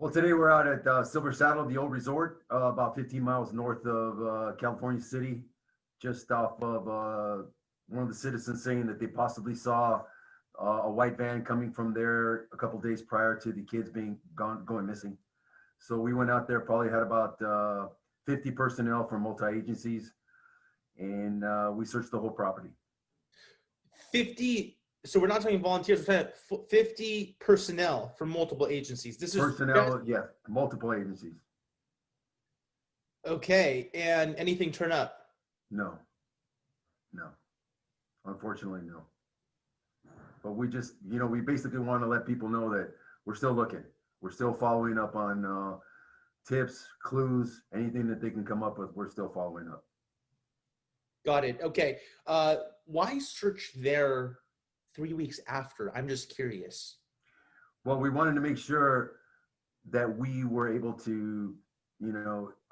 Well, today we're out at Silver Saddle, the old resort, about 15 miles north of California City, just off of one of the citizens saying that they possibly saw a white van coming from there a couple days prior to the kids being going missing. So we went out there, probably had about 50 personnel from multi-agencies, and we searched the whole property. 50. So we're not talking volunteers. We're talking 50 personnel from multiple agencies. This is personnel, yeah, multiple agencies. Okay, and anything turn up? No, unfortunately, no. But we just, we basically want to let people know that we're still looking. We're still following up on tips, clues, anything that they can come up with. We're still following up. Got it. Okay. Why search there 3 weeks after? I'm just curious. Well, we wanted to make sure that we were able to,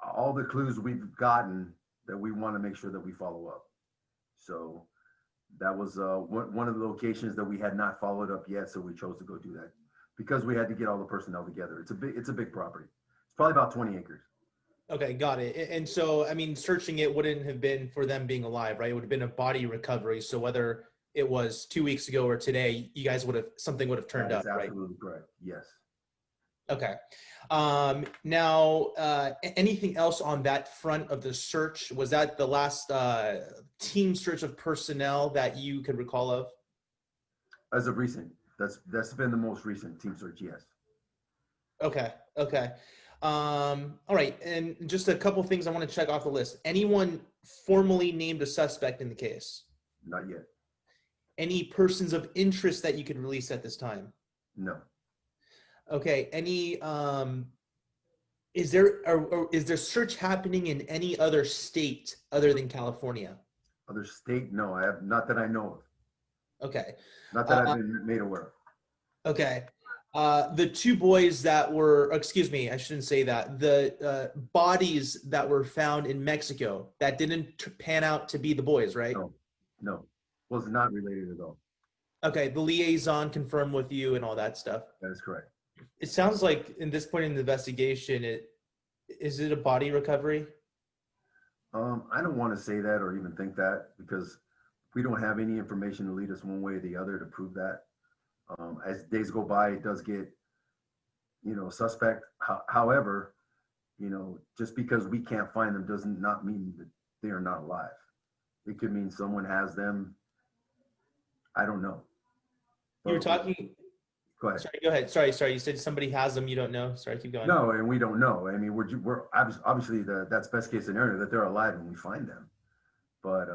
all the clues we've gotten, that we want to make sure that we follow up. So that was one of the locations that we had not followed up yet. So we chose to go do that because we had to get all the personnel together. It's a big property. It's probably about 20 acres. Okay, got it. And so, I mean, searching it wouldn't have been for them being alive, right? It would have been a body recovery. So whether it was 2 weeks ago or today, you guys something would have turned up, right? Absolutely correct. Yes. Okay. Now, anything else on that front of the search? Was that the last team search of personnel that you could recall of? As of recent, that's been the most recent team search. Yes. Okay. All right. And just a couple things I want to check off the list. Anyone formally named a suspect in the case? Not yet. Any persons of interest that you could release at this time? No. Okay. Any, is there search happening in any other state other than California? Other state? No, I have, not that I know of. Okay. Not that I've been made aware of. Okay. The two boys that were, excuse me, I shouldn't say that. The bodies that were found in Mexico that didn't pan out to be the boys, right? No, was not related at all. Okay, the liaison confirmed with you and all that stuff. That is correct. It sounds like in this point in the investigation, is it a body recovery? I don't want to say that or even think that because we don't have any information to lead us one way or the other to prove that. As days go by, it does get, suspect. However, just because we can't find them does not mean that they are not alive. It could mean someone has them. I don't know. You were talking. Go ahead. Sorry, go ahead. Sorry. You said somebody has them. You don't know. Sorry, keep going. No, and we don't know. I mean, we're obviously that's best case scenario that they're alive and we find them. But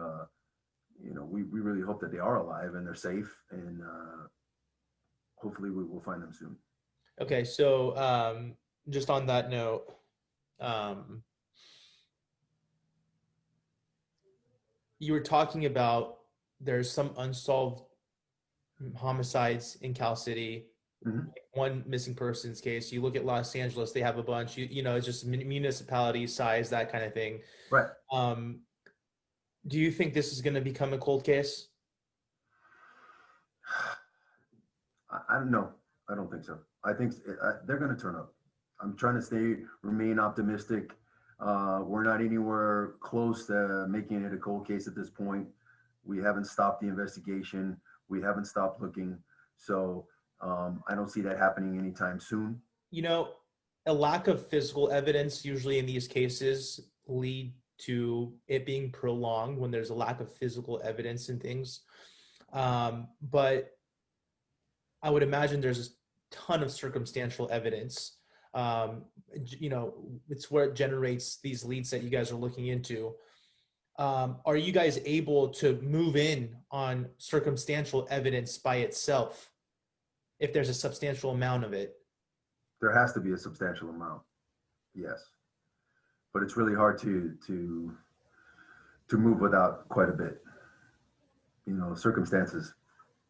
we really hope that they are alive and they're safe and hopefully we will find them soon. Okay, so just on that note, you were talking about there's some unsolved homicides in Cal City. Mm-hmm. One missing persons case. You look at Los Angeles, they have a bunch. It's just municipality size, that kind of thing. Right. Do you think this is going to become a cold case? I don't know. I don't think so. I think they're going to turn up. I'm trying to remain optimistic. We're not anywhere close to making it a cold case at this point. We haven't stopped the investigation. We haven't stopped looking. So I don't see that happening anytime soon. A lack of physical evidence usually in these cases lead to it being prolonged when there's a lack of physical evidence in things. But I would imagine there's a ton of circumstantial evidence. It's where it generates these leads that you guys are looking into. Are you guys able to move in on circumstantial evidence by itself if there's a substantial amount of it? There has to be a substantial amount, yes. But it's really hard to move without quite a bit. Circumstances,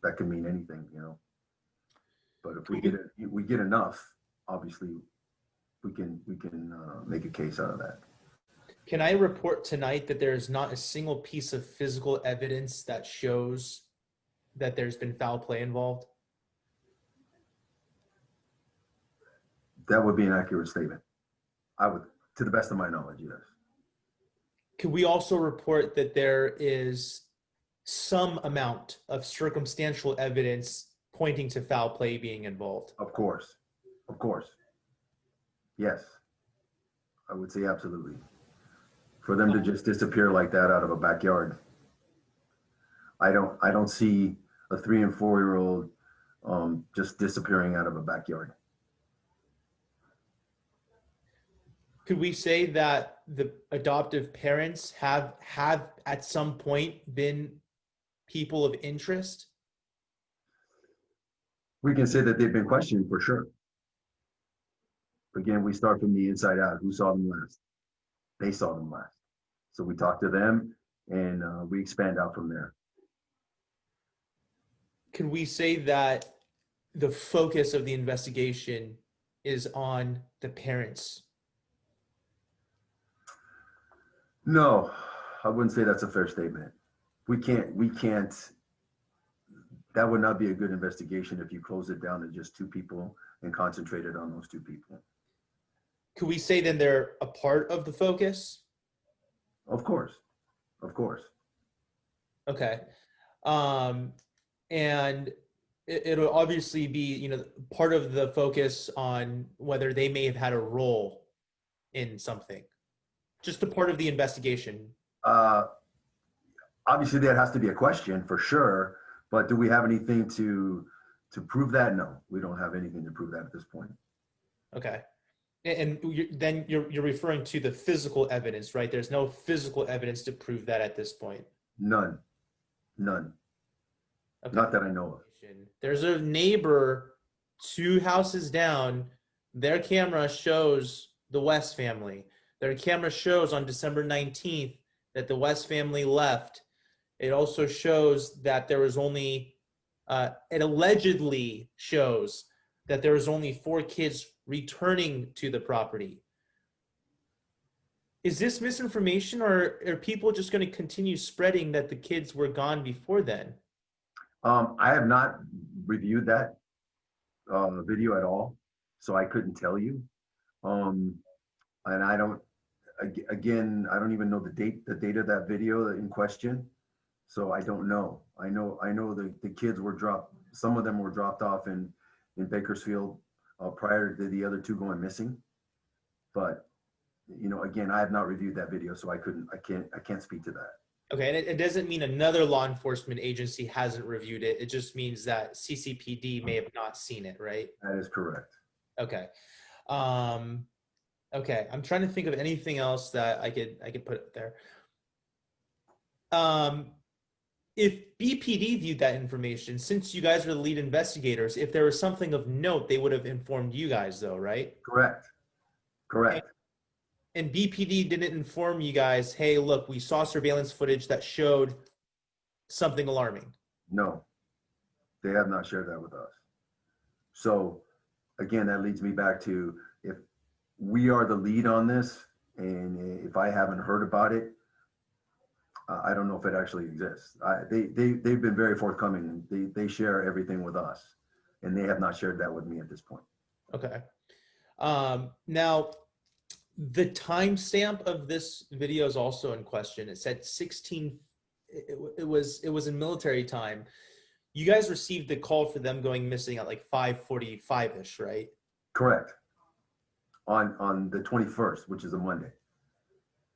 that can mean anything, But if we get enough, obviously, we can make a case out of that. Can I report tonight that there's not a single piece of physical evidence that shows that there's been foul play involved? That would be an accurate statement. I would, to the best of my knowledge, yes. Could we also report that there is some amount of circumstantial evidence pointing to foul play being involved? Of course. Of course. Yes. I would say absolutely. For them to just disappear like that out of a backyard. I don't see a 3 and 4-year-old just disappearing out of a backyard. Could we say that the adoptive parents have at some point been people of interest? We can say that they've been questioned for sure. Again, we start from the inside out. Who saw them last? They saw them last. So we talk to them and we expand out from there. Can we say that the focus of the investigation is on the parents? No, I wouldn't say that's a fair statement. We can't, that would not be a good investigation if you close it down to just 2 people and concentrated on those 2 people. Could we say then they're a part of the focus? Of course, of course. Okay. And it'll obviously be, part of the focus on whether they may have had a role in something. Just a part of the investigation. Obviously, there has to be a question for sure, but do we have anything to prove that? No, we don't have anything to prove that at this point. Okay. And then you're referring to the physical evidence, right? There's no physical evidence to prove that at this point. None. Okay. Not that I know of. There's a neighbor 2 houses down. Their camera shows the West family. Their camera shows on December 19th that the West family left. It also shows that there was only, it allegedly shows that there was only 4 kids returning to the property. Is this misinformation, or are people just going to continue spreading that the kids were gone before then? I have not reviewed that video at all, so I couldn't tell you. And I don't, again, I don't even know the date of that video in question. So I don't know. I know the kids were dropped. Some of them were dropped off in Bakersfield prior to the other 2 going missing. But, again, I have not reviewed that video, so I can't speak to that. Okay, and it doesn't mean another law enforcement agency hasn't reviewed it. It just means that CCPD may have not seen it, right? That is correct. Okay. Okay, I'm trying to think of anything else that I could put there. If BPD viewed that information, since you guys were the lead investigators, if there was something of note, they would have informed you guys though, right? Correct. And BPD didn't inform you guys, hey, look, we saw surveillance footage that showed something alarming. No, they have not shared that with us. So again, that leads me back to, if we are the lead on this, and if I haven't heard about it, I don't know if it actually exists. They've been very forthcoming. They share everything with us, and they have not shared that with me at this point. Okay. Now, the timestamp of this video is also in question. It said 16. It was in military time. You guys received the call for them going missing at like 5:45-ish, right? Correct. On the 21st, which is a Monday.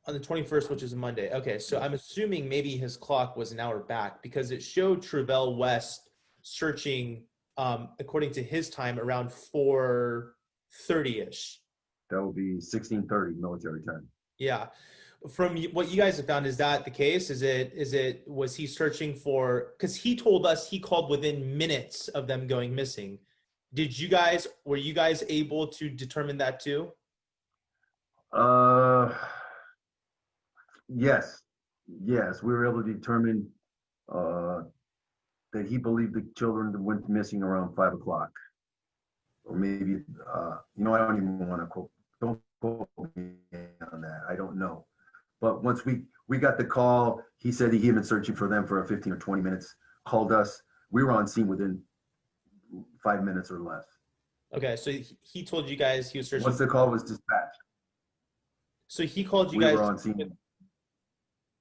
On the 21st, which is a Monday. Okay, so I'm assuming maybe his clock was an hour back, because it showed Travell West searching, according to his time, around 4:30-ish. That will be 16:30 military time. Yeah. From what you guys have found, is that the case? Was he searching for, because he told us he called within minutes of them going missing. Were you guys able to determine that too? Yes, we were able to determine that he believed the children went missing around 5 o'clock, or maybe I don't even want to quote me on that. I don't know, but once we got the call, he said he had been searching for them for 15 or 20 minutes. Called us. We were on scene within 5 minutes or less. Okay, so he told you guys he was searching. Once the call was dispatched, So he called you we guys. were on scene.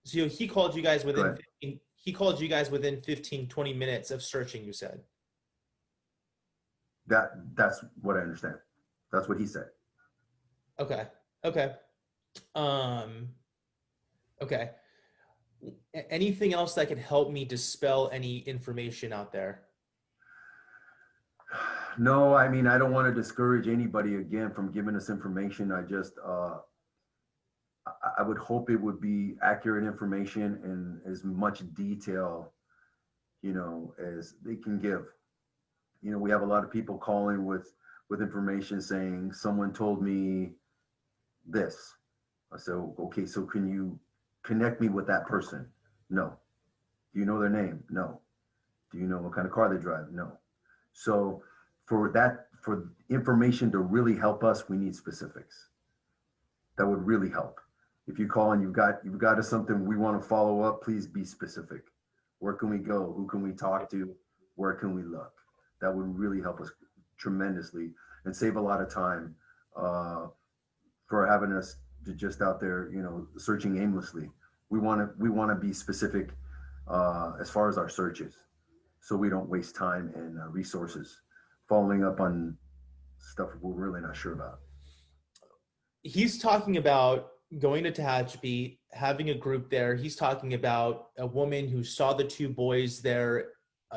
So he called you guys Go within ahead. 15, he called you guys within 15, 20 minutes of searching, you said. That's what I understand. That's what he said. Okay. Okay. Um, okay. Anything else that can help me dispel any information out there? No, I mean, I don't want to discourage anybody again from giving us information. I just, I would hope it would be accurate information and as much detail, as they can give. We have a lot of people calling with information saying someone told me this. So, okay, so can you connect me with that person? No. Do you know their name? No. Do you know what kind of car they drive? No. So for information to really help us, we need specifics. That would really help. If you call and you've got us something we want to follow up, please be specific. Where can we go? Who can we talk to? Where can we look? That would really help us tremendously and save a lot of time for having us to just out there, searching aimlessly. We want to be specific as far as our searches, so we don't waste time and resources following up on stuff we're really not sure about. He's talking about going to Tehachapi, having a group there. He's talking about a woman who saw the two boys there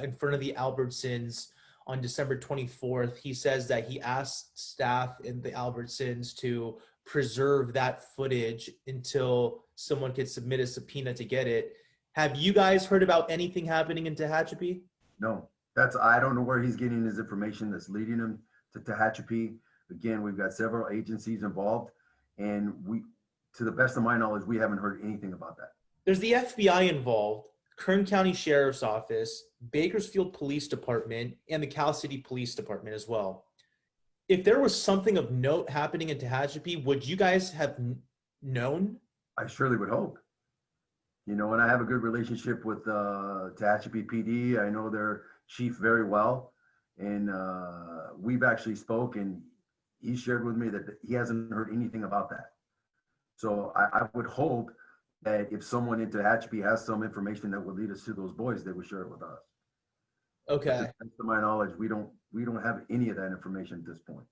in front of the Albertsons on December 24th. He says that he asked staff in the Albertsons to preserve that footage until someone could submit a subpoena to get it. Have you guys heard about anything happening in Tehachapi? No, I don't know where he's getting his information that's leading him to Tehachapi. Again, we've got several agencies involved, and to the best of my knowledge, we haven't heard anything about that. There's the FBI involved, Kern County Sheriff's Office, Bakersfield Police Department, and the Cal City Police Department as well. If there was something of note happening in Tehachapi, would you guys have known? I surely would hope. And I have a good relationship with Tehachapi PD. I know their chief very well, and we've actually spoke, and he shared with me that he hasn't heard anything about that. So I would hope that if someone in Tehachapi has some information that would lead us to those boys, they would share it with us. Okay. To my knowledge, we don't have any of that information at this point.